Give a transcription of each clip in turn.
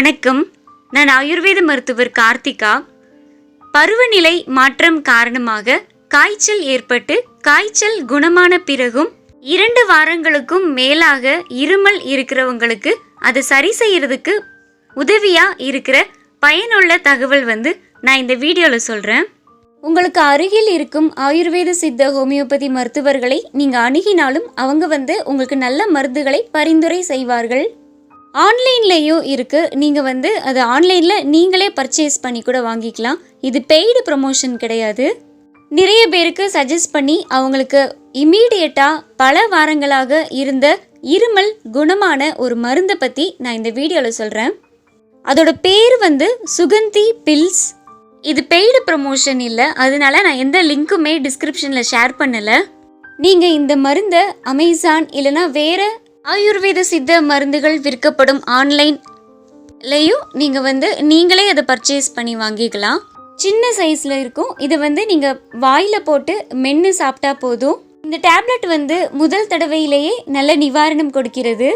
வணக்கம். நான் ஆயுர்வேத மருத்துவர் கார்த்திகா. பருவநிலை மாற்றம் காரணமாக காய்ச்சல் ஏற்பட்டு காய்ச்சல் குணமான பிறகும் 2 வாரங்களுக்கும் மேலாக இருமல் இருக்கிறவங்களுக்கு அதை சரி செய்யறதுக்கு உதவியா இருக்கிற பயனுள்ள தகவல் நான் இந்த வீடியோவில் சொல்கிறேன். உங்களுக்கு அருகில் இருக்கும் ஆயுர்வேத சித்த ஹோமியோபதி மருத்துவர்களை நீங்கள் அணுகினாலும் அவங்க உங்களுக்கு நல்ல மருந்துகளை பரிந்துரை செய்வார்கள். ஆன்லைன்லேயும் இருக்குது. நீங்கள் அது ஆன்லைனில் நீங்களே பர்ச்சேஸ் பண்ணி கூட வாங்கிக்கலாம். இது பெய்டு ப்ரமோஷன் கிடையாது. நிறைய பேருக்கு சஜஸ்ட் பண்ணி அவங்களுக்கு இமீடியட்டாக பல வாரங்களாக இருந்த இருமல் குணமான ஒரு மருந்தை பற்றி நான் இந்த வீடியோவில் சொல்கிறேன். அதோட பேர் சுகந்தி பில்ஸ். இது பெய்டு ப்ரமோஷன் இல்லை, அதனால நான் எந்த லிங்க்குமே டிஸ்கிரிப்ஷனில் ஷேர் பண்ணலை. நீங்கள் இந்த மருந்தை அமேசான் இல்லைனா வேறு ஆயுர்வேத சித்த மருந்துகள் விற்கப்படும் ஆன்லைன்லேயும் நீங்கள் நீங்களே அதை பர்ச்சேஸ் பண்ணி வாங்கிக்கலாம். சின்ன சைஸில் இருக்கும். இதை நீங்கள் வாயில் போட்டு மென்று சாப்பிட்டா போதும். இந்த டேப்லெட் முதல் தடவையிலேயே நல்ல நிவாரணம் கொடுக்கிறது.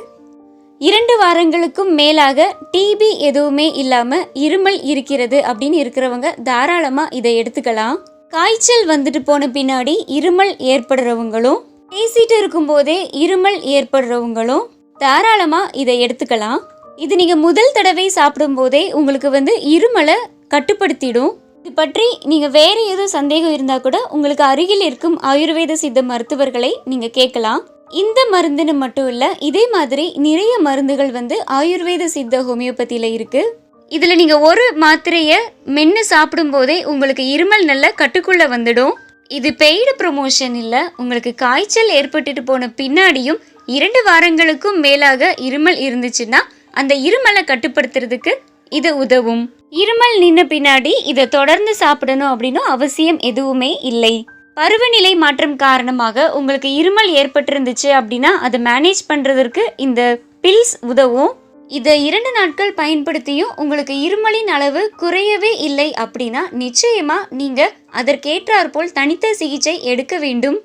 2 வாரங்களுக்கும் மேலாக டிபி எதுவுமே இல்லாமல் இருமல் இருக்கிறது அப்படின்னு இருக்கிறவங்க தாராளமாக இதை எடுத்துக்கலாம். காய்ச்சல் போன பின்னாடி இருமல் ஏற்படுறவங்களும் பேசிட்டு இருக்கும்போதே இருமல் ஏற்படுறவங்களும் தாராளமாக இதை எடுத்துக்கலாம். இது நீங்கள் முதல் தடவை சாப்பிடும்போதே உங்களுக்கு இருமலை கட்டுப்படுத்திடும். இது பற்றி நீங்கள் வேறு எதுவும் சந்தேகம் இருந்தால் கூட உங்களுக்கு அருகில் இருக்கும் ஆயுர்வேத சித்த மருத்துவர்களை நீங்கள் கேட்கலாம். இந்த மருந்துன்னு மட்டும் இல்லை, இதே மாதிரி நிறைய மருந்துகள் ஆயுர்வேத சித்த ஹோமியோபதியில் இருக்குது. இதில் நீங்கள் ஒரு மாத்திரையை மென்று சாப்பிடும்போதே உங்களுக்கு இருமல் நல்ல கட்டுக்குள்ளே வந்துடும். இது பெய்டு ப்ரமோஷன் இல்லை. உங்களுக்கு காய்ச்சல் ஏற்பட்டுட்டு போன பின்னாடியும் 2 வாரங்களுக்கும் மேலாக இருமல் இருந்துச்சுன்னா அந்த இருமலை கட்டுப்படுத்துறதுக்கு இது உதவும். இருமல் நின்ன பின்னாடி இதை தொடர்ந்து சாப்பிடணும் அப்படின்னு அவசியம் எதுவுமே இல்லை. பருவநிலை மாற்றம் காரணமாக உங்களுக்கு இருமல் ஏற்பட்டிருந்துச்சு அப்படின்னா அதை மேனேஜ் பண்ணுறதற்கு இந்த பில்ஸ் உதவும். இதை 2 நாட்கள் பயன்படுத்தியும் உங்களுக்கு இருமலின் அளவு குறையவே இல்லை அப்படின்னா நிச்சயமாக நீங்கள் அதற்கேற்றாற்போல் தனித்த சிகிச்சை எடுக்க வேண்டும்.